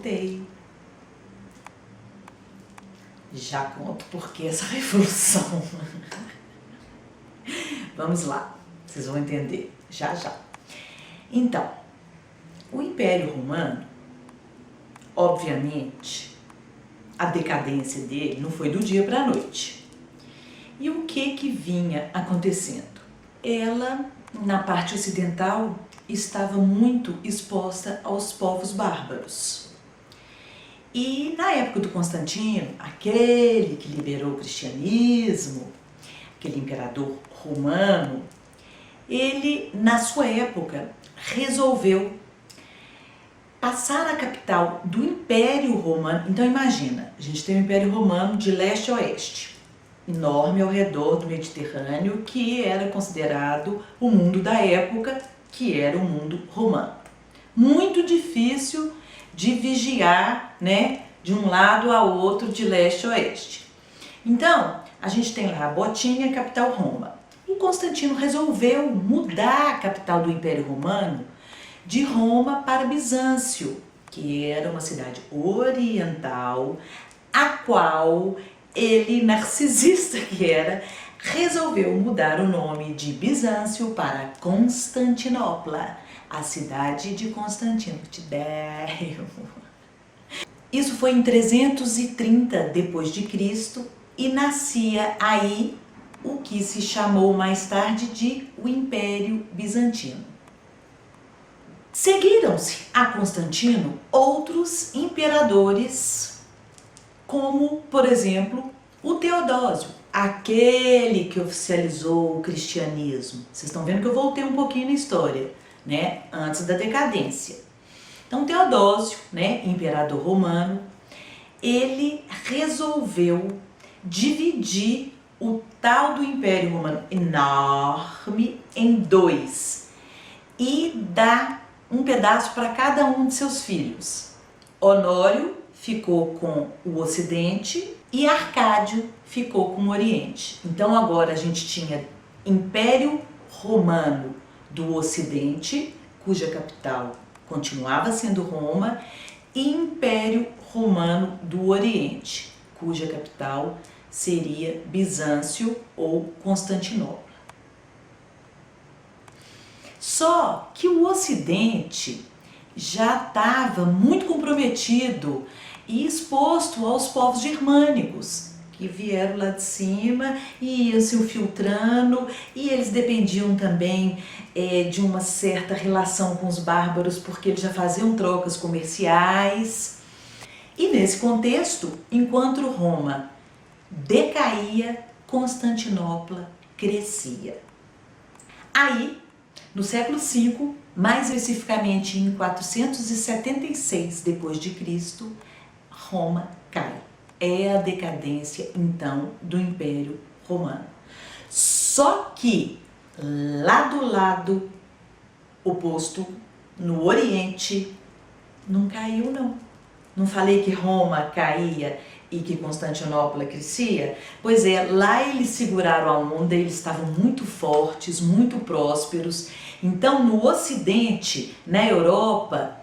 voltei. Já conto por que essa revolução. Vamos lá, vocês vão entender já já. Então, o Império Romano, obviamente, a decadência dele não foi do dia para a noite. E o que vinha acontecendo? Ela, na parte ocidental, estava muito exposta aos povos bárbaros. E na época do Constantino, aquele que liberou o cristianismo, aquele imperador romano, ele, na sua época, resolveu passar a capital do Império Romano. Então imagina, a gente tem o Império Romano de leste a oeste, enorme ao redor do Mediterrâneo, que era considerado o mundo da época, que era o mundo romano. Muito difícil de vigiar, né, de um lado a outro, de leste a oeste. Então, a gente tem lá a Botinha, capital Roma. O Constantino resolveu mudar a capital do Império Romano de Roma para Bizâncio, que era uma cidade oriental, a qual ele, narcisista que era, resolveu mudar o nome de Bizâncio para Constantinopla, a cidade de Constantino Tidério. Isso foi em 330 depois de Cristo e nascia aí o que se chamou mais tarde de o Império Bizantino. Seguiram-se a Constantino outros imperadores, como, por exemplo, o Teodósio, aquele que oficializou o cristianismo. Vocês estão vendo que eu voltei um pouquinho na história, né? Antes da decadência. Então, Teodósio, né, imperador romano, ele resolveu dividir o tal do Império Romano enorme em dois e dar um pedaço para cada um de seus filhos. Honório ficou com o Ocidente e Arcádio ficou com o Oriente. Então agora a gente tinha Império Romano do Ocidente, cuja capital continuava sendo Roma, e Império Romano do Oriente, cuja capital seria Bizâncio ou Constantinopla. Só que o Ocidente já estava muito comprometido e exposto aos povos germânicos, que vieram lá de cima e iam se infiltrando, e eles dependiam também de uma certa relação com os bárbaros, porque eles já faziam trocas comerciais. E nesse contexto, enquanto Roma decaía, Constantinopla crescia. Aí, no século V, mais especificamente em 476 depois de Cristo, Roma cai. É a decadência, então, do Império Romano. Só que, lá do lado oposto, no Oriente, não caiu, não. Não falei que Roma caía e que Constantinopla crescia? Pois é, lá eles seguraram a onda, eles estavam muito fortes, muito prósperos. Então, no Ocidente, na Europa,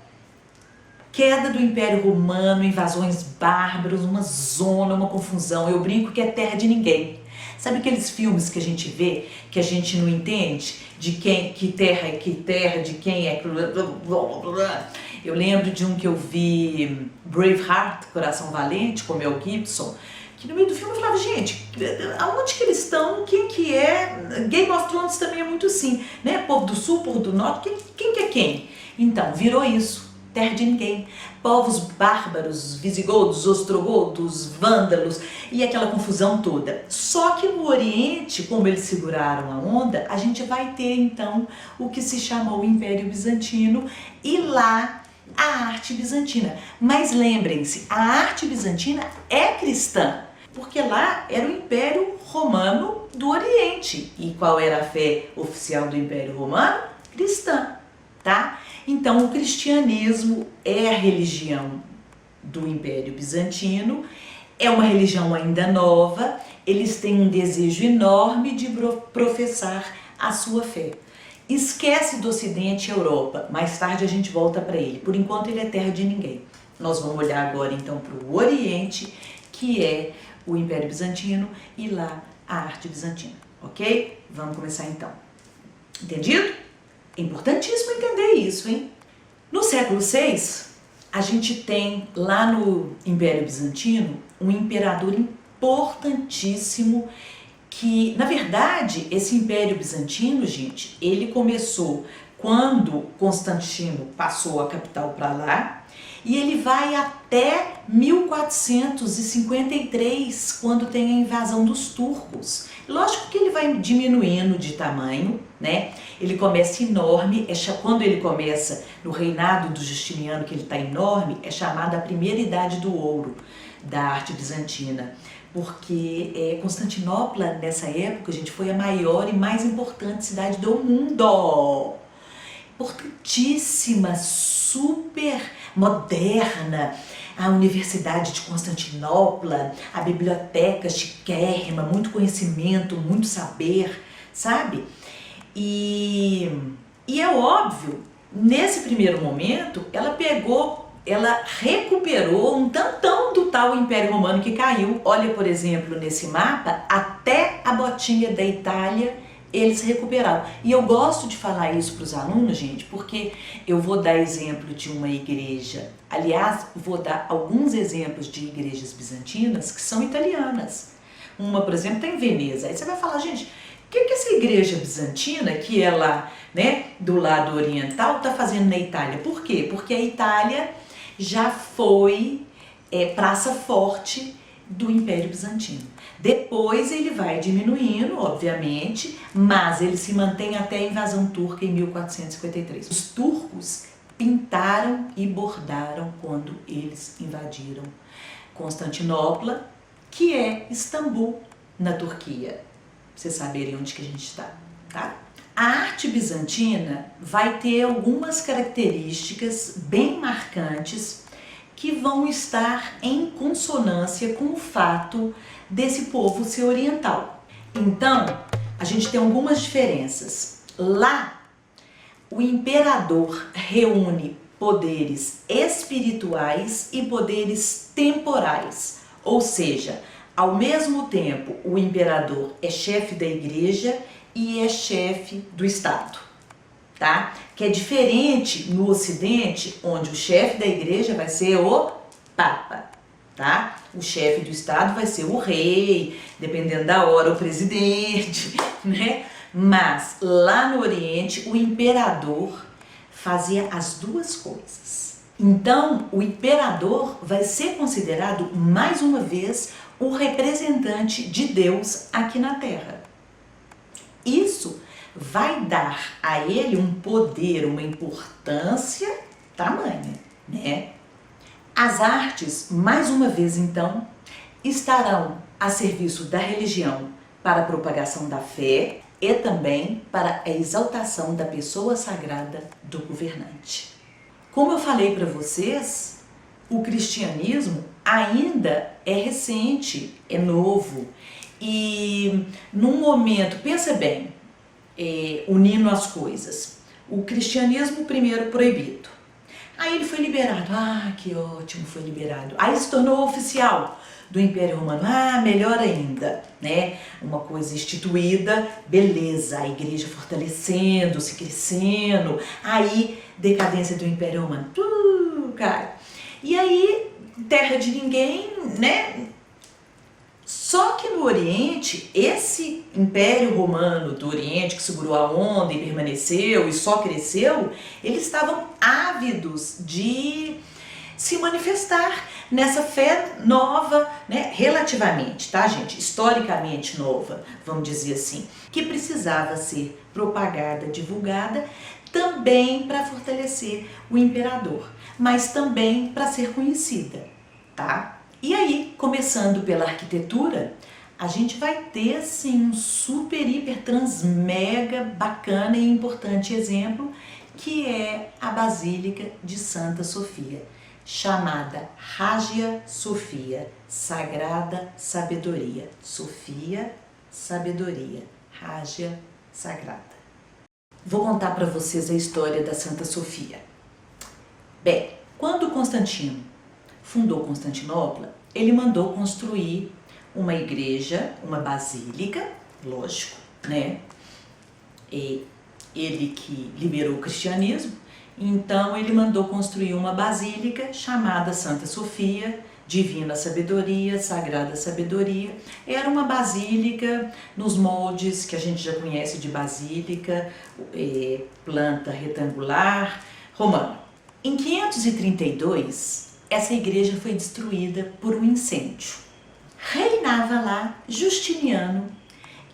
queda do Império Romano, invasões bárbaras, uma zona, uma confusão. Eu brinco que é terra de ninguém. Sabe aqueles filmes que a gente vê, que a gente não entende? De quem, que terra, de quem é... Eu lembro de um que eu vi, Braveheart, Coração Valente, com Mel Gibson, que no meio do filme eu falava, gente, aonde que eles estão? Quem que é? Game of Thrones também é muito assim, né? Povo do Sul, povo do Norte, quem que é quem? Então, virou isso. Terra de ninguém, povos bárbaros, visigodos, ostrogodos, vândalos e aquela confusão toda. Só que no Oriente, como eles seguraram a onda, a gente vai ter então o que se chama o Império Bizantino e lá a arte bizantina. Mas lembrem-se, a arte bizantina é cristã, porque lá era o Império Romano do Oriente. E qual era a fé oficial do Império Romano? Cristã, tá? Então, o cristianismo é a religião do Império Bizantino, é uma religião ainda nova, eles têm um desejo enorme de professar a sua fé. Esquece do Ocidente e Europa, mais tarde a gente volta para ele, por enquanto ele é terra de ninguém. Nós vamos olhar agora então para o Oriente, que é o Império Bizantino, e lá a arte bizantina, ok? Vamos começar então. Entendido? É importantíssimo entender isso, hein? No século VI, a gente tem lá no Império Bizantino um imperador importantíssimo que, na verdade, esse Império Bizantino, gente, ele começou quando Constantino passou a capital para lá, e ele vai até 1453, quando tem a invasão dos turcos. Lógico que ele vai diminuindo de tamanho, né? Ele começa enorme, quando ele começa no reinado do Justiniano, que ele está enorme, é chamada a primeira idade do ouro da arte bizantina. Porque Constantinopla, nessa época, gente, foi a maior e mais importante cidade do mundo. Importantíssima, super moderna, a Universidade de Constantinopla, a biblioteca chiquérrima, muito conhecimento, muito saber, sabe? E é óbvio, nesse primeiro momento, ela recuperou um tantão do tal Império Romano que caiu. Olha, por exemplo, nesse mapa, até a botinha da Itália eles recuperaram. E eu gosto de falar isso para os alunos, gente, porque eu vou dar exemplo de uma igreja. Aliás, vou dar alguns exemplos de igrejas bizantinas que são italianas. Uma, por exemplo, está em Veneza. Aí você vai falar, gente, o que essa igreja bizantina, que é lá, né, do lado oriental, está fazendo na Itália? Por quê? Porque a Itália já foi praça forte do Império Bizantino. Depois ele vai diminuindo, obviamente, mas ele se mantém até a invasão turca em 1453. Os turcos pintaram e bordaram quando eles invadiram Constantinopla, que é Istambul, na Turquia. Pra vocês saberem onde que a gente está, tá? A arte bizantina vai ter algumas características bem marcantes que vão estar em consonância com o fato desse povo ser oriental. Então, a gente tem algumas diferenças. Lá, o imperador reúne poderes espirituais e poderes temporais, ou seja, ao mesmo tempo o imperador é chefe da igreja e é chefe do Estado, tá? Que é diferente no Ocidente, onde o chefe da igreja vai ser o Papa, tá? O chefe do Estado vai ser o rei, dependendo da hora, o presidente, né? Mas lá no Oriente, o imperador fazia as duas coisas. Então, o imperador vai ser considerado, mais uma vez, o representante de Deus aqui na Terra. Isso vai dar a ele um poder, uma importância tamanha, né? As artes, mais uma vez então, estarão a serviço da religião para a propagação da fé e também para a exaltação da pessoa sagrada do governante. Como eu falei para vocês, o cristianismo ainda é recente, é novo e num momento, pensa bem, unindo as coisas, o cristianismo primeiro proibido. Aí ele foi liberado, que ótimo, foi liberado. Aí se tornou oficial do Império Romano, melhor ainda, né? Uma coisa instituída, beleza, a igreja fortalecendo-se, crescendo, aí decadência do Império Romano, cara. E aí, terra de ninguém, né? Só que no Oriente, esse Império Romano do Oriente, que segurou a onda e permaneceu e só cresceu, eles estavam ávidos de se manifestar nessa fé nova, né, relativamente, tá, gente? Historicamente nova, vamos dizer assim, que precisava ser propagada, divulgada, também para fortalecer o imperador, mas também para ser conhecida, tá? E aí, começando pela arquitetura, a gente vai ter assim um super, hiper, trans, mega bacana e importante exemplo, que é a Basílica de Santa Sofia, chamada Hagia Sophia, Sagrada Sabedoria. Sofia, sabedoria. Hagia, sagrada. Vou contar para vocês a história da Santa Sofia. Bem, quando Constantino fundou Constantinopla, ele mandou construir uma igreja, uma basílica, lógico, né? E ele que liberou o cristianismo, então ele mandou construir uma basílica chamada Santa Sofia, Divina Sabedoria, Sagrada Sabedoria. Era uma basílica nos moldes que a gente já conhece de basílica, planta retangular, romana. Em 532, essa igreja foi destruída por um incêndio. Reinava lá Justiniano,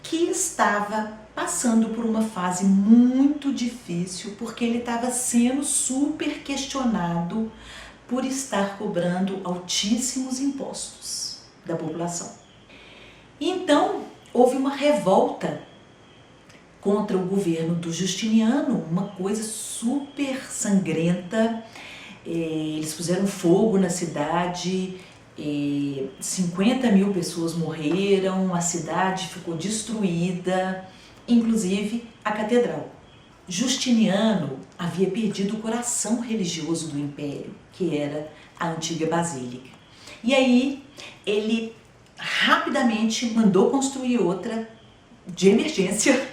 que estava passando por uma fase muito difícil, porque ele estava sendo super questionado por estar cobrando altíssimos impostos da população. Então, houve uma revolta contra o governo do Justiniano, uma coisa super sangrenta. Eles puseram fogo na cidade, 50 mil pessoas morreram, a cidade ficou destruída, inclusive a catedral. Justiniano havia perdido o coração religioso do império, que era a antiga basílica. E aí ele rapidamente mandou construir outra de emergência,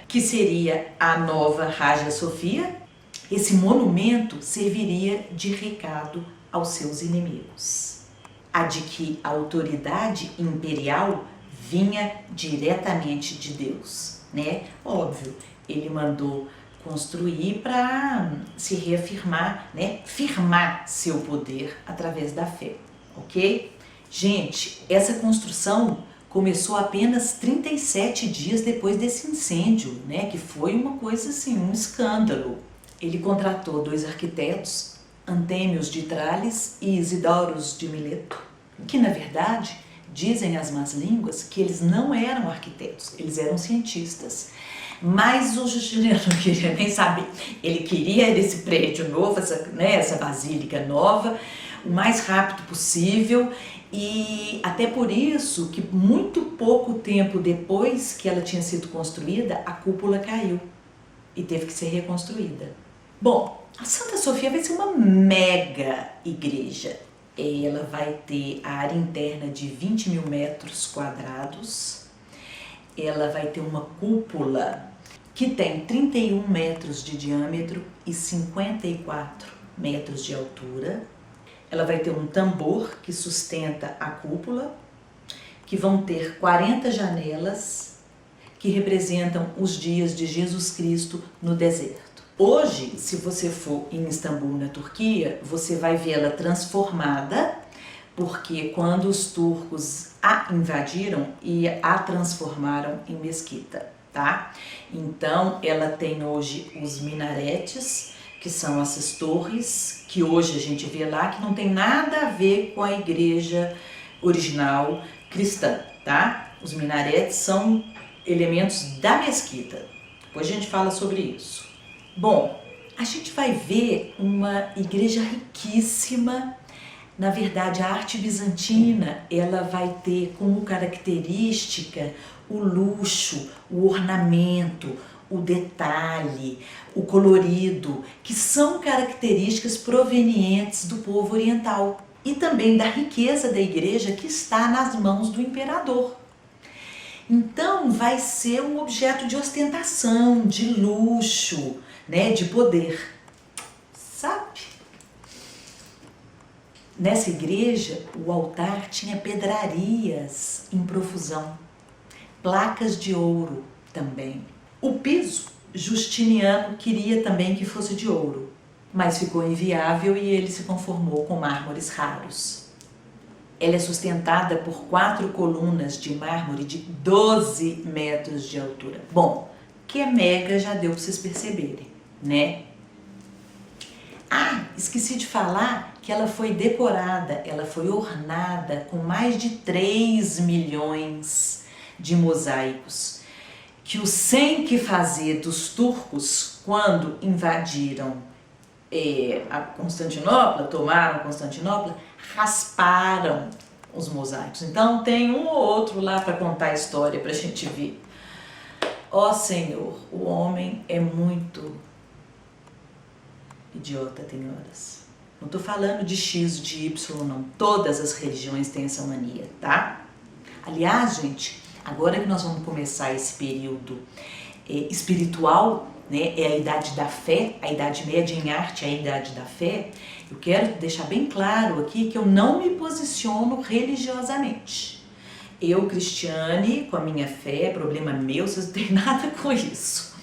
que seria a nova Hagia Sophia. Esse monumento serviria de recado aos seus inimigos, a de que a autoridade imperial vinha diretamente de Deus, né? Óbvio, ele mandou construir para se reafirmar, né? Firmar seu poder através da fé, ok? Gente, essa construção começou apenas 37 dias depois desse incêndio, né? Que foi uma coisa assim, um escândalo. Ele contratou 2 arquitetos, Antêmios de Trales e Isidoros de Mileto, que na verdade dizem as más línguas que eles não eram arquitetos, eles eram cientistas. Mas o Justiniano não queria nem saber, ele queria esse prédio novo, essa basílica nova, o mais rápido possível, e até por isso que muito pouco tempo depois que ela tinha sido construída, a cúpula caiu e teve que ser reconstruída. Bom, a Santa Sofia vai ser uma mega igreja. Ela vai ter a área interna de 20 mil metros quadrados. Ela vai ter uma cúpula que tem 31 metros de diâmetro e 54 metros de altura. Ela vai ter um tambor que sustenta a cúpula, que vão ter 40 janelas que representam os dias de Jesus Cristo no deserto. Hoje, se você for em Istambul, na Turquia, você vai vê-la transformada, porque quando os turcos a invadiram e a transformaram em mesquita, tá? Então, ela tem hoje os minaretes, que são essas torres, que hoje a gente vê lá, que não tem nada a ver com a igreja original cristã, tá? Os minaretes são elementos da mesquita. Depois a gente fala sobre isso. Bom, a gente vai ver uma igreja riquíssima. Na verdade, a arte bizantina, ela vai ter como característica o luxo, o ornamento, o detalhe, o colorido, que são características provenientes do povo oriental e também da riqueza da igreja que está nas mãos do imperador. Então, vai ser um objeto de ostentação, de luxo, né, de poder, sabe? Nessa igreja, o altar tinha pedrarias em profusão, placas de ouro também. O piso, Justiniano queria também que fosse de ouro, mas ficou inviável e ele se conformou com mármores raros. Ela é sustentada por 4 colunas de mármore de 12 metros de altura. Bom, que é mega já deu para vocês perceberem, né? Ah, esqueci de falar que ela foi decorada, ela foi ornada com mais de 3 milhões de mosaicos, que o sem que fazer dos turcos quando invadiram a Constantinopla, tomaram Constantinopla, rasparam os mosaicos. Então tem um ou outro lá para contar a história para a gente ver. Ó Senhor, o homem é muito idiota, tem horas. Não estou falando de X, de Y, não. Todas as religiões têm essa mania, tá? Aliás, gente, agora que nós vamos começar esse período espiritual, né, é a idade da fé, a idade média em arte é a idade da fé, eu quero deixar bem claro aqui que eu não me posiciono religiosamente. Eu, Cristiane, com a minha fé, problema meu, vocês não têm nada com isso.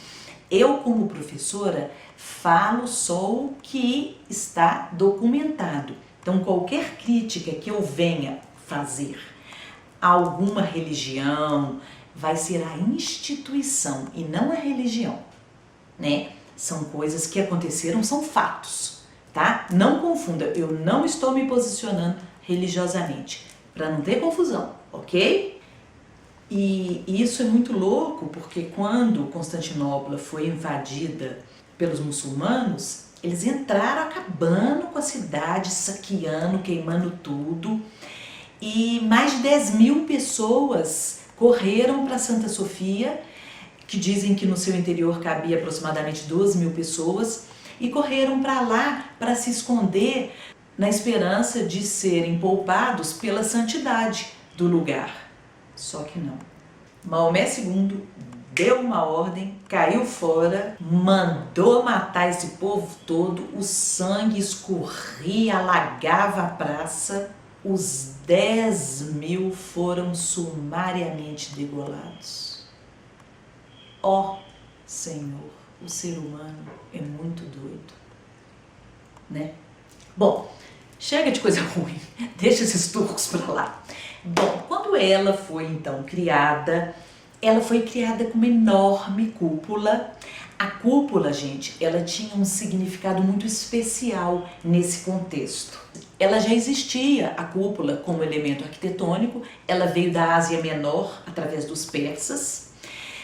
Eu, como professora, falo só o que está documentado. Então, qualquer crítica que eu venha fazer a alguma religião, vai ser a instituição e não a religião, né? São coisas que aconteceram, são fatos, tá? Não confunda, eu não estou me posicionando religiosamente, para não ter confusão, ok? E isso é muito louco, porque quando Constantinopla foi invadida pelos muçulmanos, eles entraram acabando com a cidade, saqueando, queimando tudo, e mais de 10.000 pessoas correram para Santa Sofia, que dizem que no seu interior cabia aproximadamente 2.000 pessoas, e correram para lá para se esconder na esperança de serem poupados pela santidade do lugar. Só que não. Maomé II deu uma ordem, caiu fora, mandou matar esse povo todo, o sangue escorria, alagava a praça, os 10.000 foram sumariamente degolados. Ó Senhor, o ser humano é muito doido, né? Bom, chega de coisa ruim, deixa esses turcos pra lá. Bom, quando ela foi então criada, ela foi criada com uma enorme cúpula. A cúpula, gente, ela tinha um significado muito especial nesse contexto. Ela já existia, a cúpula, como elemento arquitetônico, ela veio da Ásia Menor, através dos persas,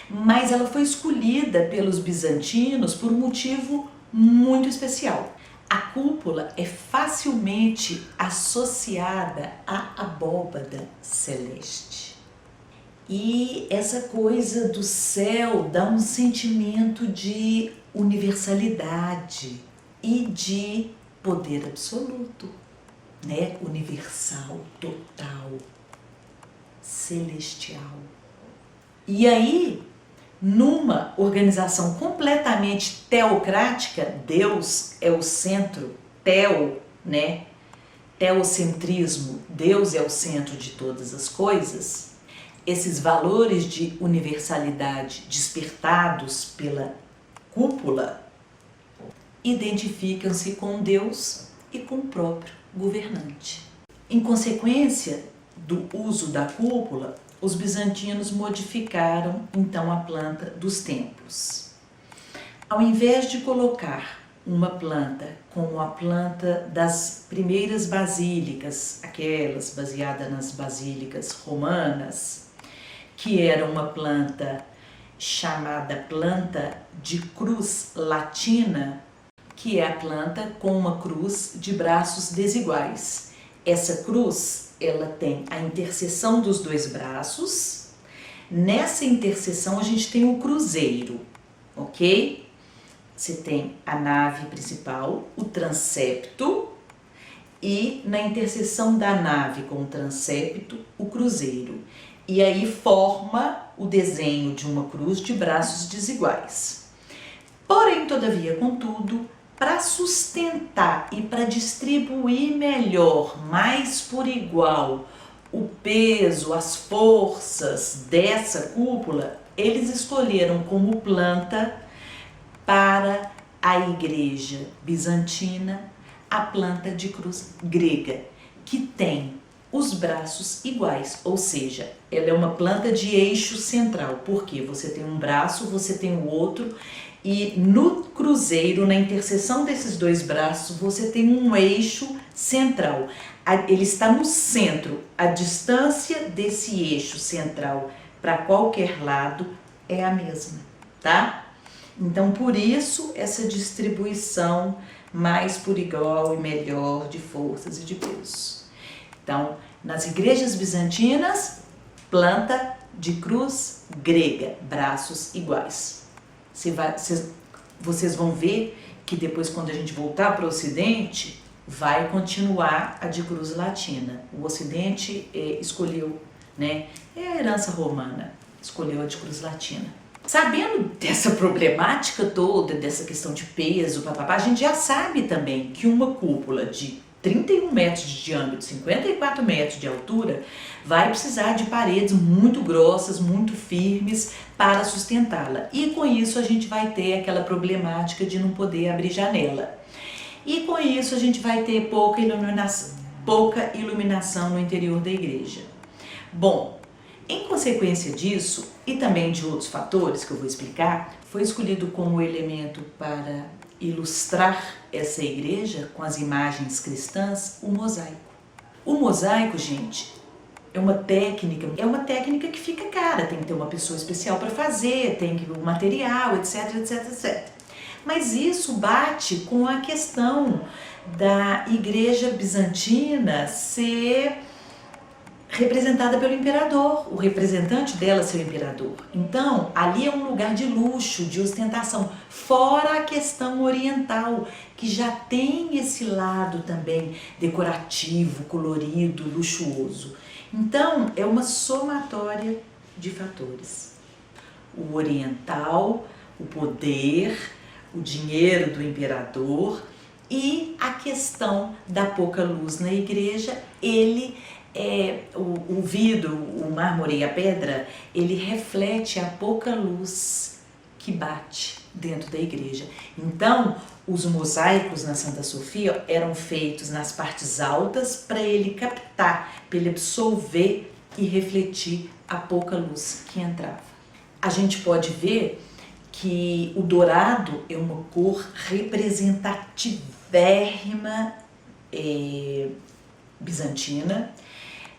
mas ela foi escolhida pelos bizantinos por um motivo muito especial. A cúpula é facilmente associada à abóbada celeste. E essa coisa do céu dá um sentimento de universalidade e de poder absoluto, né? Universal, total, celestial. E aí, numa organização completamente teocrática, Deus é o centro, né? Teocentrismo, Deus é o centro de todas as coisas. Esses valores de universalidade despertados pela cúpula identificam-se com Deus e com o próprio governante. Em consequência do uso da cúpula, os bizantinos modificaram então a planta dos templos. Ao invés de colocar uma planta como a planta das primeiras basílicas, aquelas baseadas nas basílicas romanas, que era uma planta chamada planta de cruz latina, que é a planta com uma cruz de braços desiguais. Essa cruz, ela tem a interseção dos dois braços. Nessa interseção a gente tem o cruzeiro, ok? Você tem a nave principal, o transepto, e na interseção da nave com o transepto, o cruzeiro. E aí forma o desenho de uma cruz de braços desiguais. Porém, todavia, contudo, para sustentar e para distribuir melhor, mais por igual, o peso, as forças dessa cúpula, eles escolheram como planta para a igreja bizantina a planta de cruz grega, que tem os braços iguais, ou seja, ela é uma planta de eixo central, porque você tem um braço, você tem o outro, e no cruzeiro, na interseção desses dois braços, você tem um eixo central. Ele está no centro. A distância desse eixo central para qualquer lado é a mesma, tá? Então, por isso, essa distribuição mais por igual e melhor de forças e de pesos. Então, nas igrejas bizantinas, planta de cruz grega, braços iguais. Vocês vão ver que depois, quando a gente voltar para o Ocidente, vai continuar a de cruz latina. O Ocidente escolheu, né, é a herança romana, escolheu a de cruz latina. Sabendo dessa problemática toda, dessa questão de peso, papapá, a gente já sabe também que uma cúpula de 31 metros de diâmetro, 54 metros de altura, vai precisar de paredes muito grossas, muito firmes para sustentá-la. E com isso a gente vai ter aquela problemática de não poder abrir janela. E com isso a gente vai ter pouca iluminação no interior da igreja. Bom, em consequência disso, e também de outros fatores que eu vou explicar, foi escolhido como elemento para ilustrar essa igreja com as imagens cristãs, o mosaico. O mosaico, gente, é uma técnica que fica cara, tem que ter uma pessoa especial para fazer, tem que ter o material, etc, etc, etc. Mas isso bate com a questão da igreja bizantina ser representada pelo imperador, o representante dela ser o imperador. Então, ali é um lugar de luxo, de ostentação, fora a questão oriental, que já tem esse lado também decorativo, colorido, luxuoso. Então, é uma somatória de fatores. O oriental, o poder, o dinheiro do imperador e a questão da pouca luz na igreja, o vidro, o mármore e a pedra, ele reflete a pouca luz que bate dentro da igreja. Então, os mosaicos na Santa Sofia eram feitos nas partes altas para ele captar, para ele absorver e refletir a pouca luz que entrava. A gente pode ver que o dourado é uma cor representativérrima bizantina.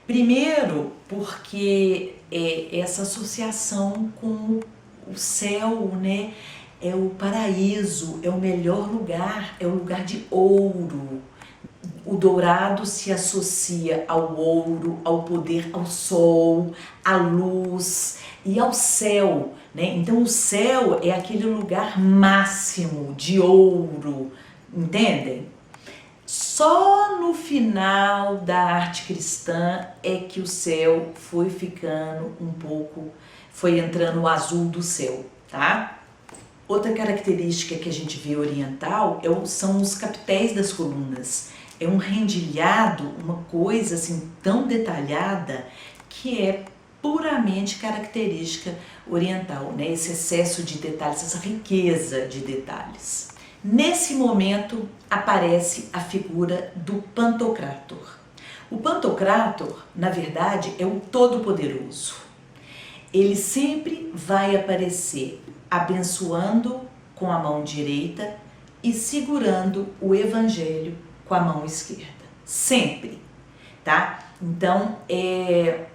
Primeiro, porque essa associação com o céu, né? É o paraíso, é o melhor lugar, é o lugar de ouro. O dourado se associa ao ouro, ao poder, ao sol, à luz e ao céu, né? Então o céu é aquele lugar máximo de ouro, entendem? Só no final da arte cristã é que o céu foi ficando foi entrando o azul do céu, tá? Outra característica que a gente vê oriental são os capitéis das colunas. É um rendilhado, uma coisa assim tão detalhada que é puramente característica oriental, né? Esse excesso de detalhes, essa riqueza de detalhes. Nesse momento aparece a figura do Pantocrátor. O Pantocrátor, na verdade, é o Todo-Poderoso. Ele sempre vai aparecer abençoando com a mão direita e segurando o Evangelho com a mão esquerda. Sempre, tá? Então, é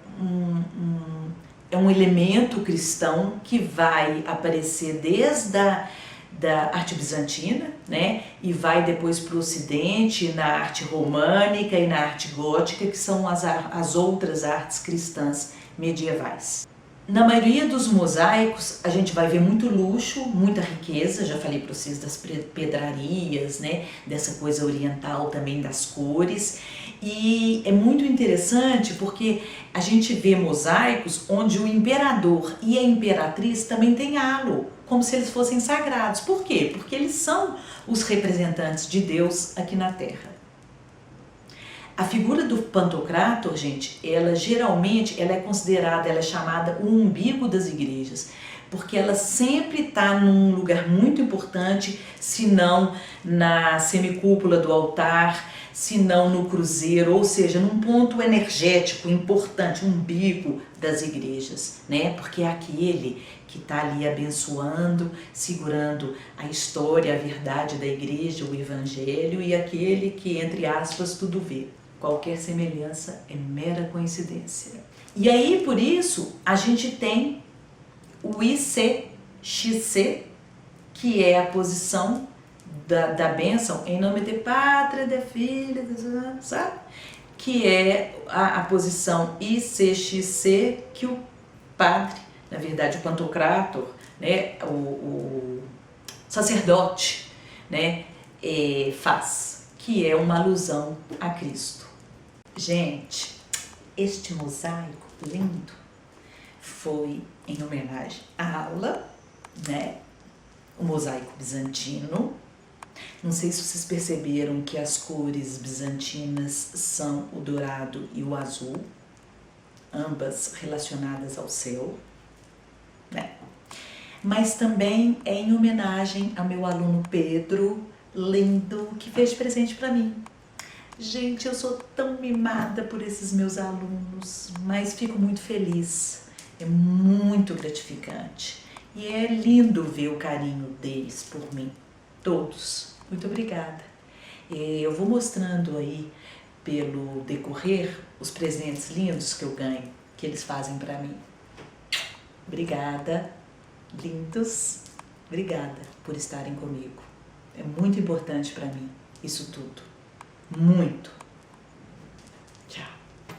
um elemento cristão que vai aparecer desde da arte bizantina, né? E vai depois para o Ocidente, na arte românica e na arte gótica, que são as outras artes cristãs medievais. Na maioria dos mosaicos, a gente vai ver muito luxo, muita riqueza, já falei para vocês das pedrarias, né? Dessa coisa oriental também das cores. E é muito interessante porque a gente vê mosaicos onde o imperador e a imperatriz também têm halo, como se eles fossem sagrados. Por quê? Porque eles são os representantes de Deus aqui na Terra. A figura do Pantocrátor, gente, ela geralmente é considerada, ela é chamada o umbigo das igrejas, porque ela sempre está num lugar muito importante, se não na semicúpula do altar, se não no cruzeiro, ou seja, num ponto energético importante, umbigo das igrejas, né? Porque é aquele que está ali abençoando, segurando a história, a verdade da igreja, o evangelho, e aquele que, entre aspas, tudo vê. Qualquer semelhança é mera coincidência. E aí, por isso, a gente tem o ICXC, que é a posição da bênção em nome de Pátria, de Filho, sabe? Que é a posição ICXC que o padre, na verdade o Pantocrátor, né, o sacerdote, né, faz. que é uma alusão a Cristo. Gente, este mosaico lindo foi em homenagem à aula, né? O mosaico bizantino. Não sei se vocês perceberam que as cores bizantinas são o dourado e o azul, ambas relacionadas ao céu, né? Mas também é em homenagem ao meu aluno Pedro, lindo, que fez de presente para mim. Gente, eu sou tão mimada por esses meus alunos, mas fico muito feliz, é muito gratificante. E é lindo ver o carinho deles por mim, todos. Muito obrigada. Eu vou mostrando aí, pelo decorrer, os presentes lindos que eu ganho, que eles fazem para mim. Obrigada, lindos. Obrigada por estarem comigo. É muito importante para mim isso tudo. Muito.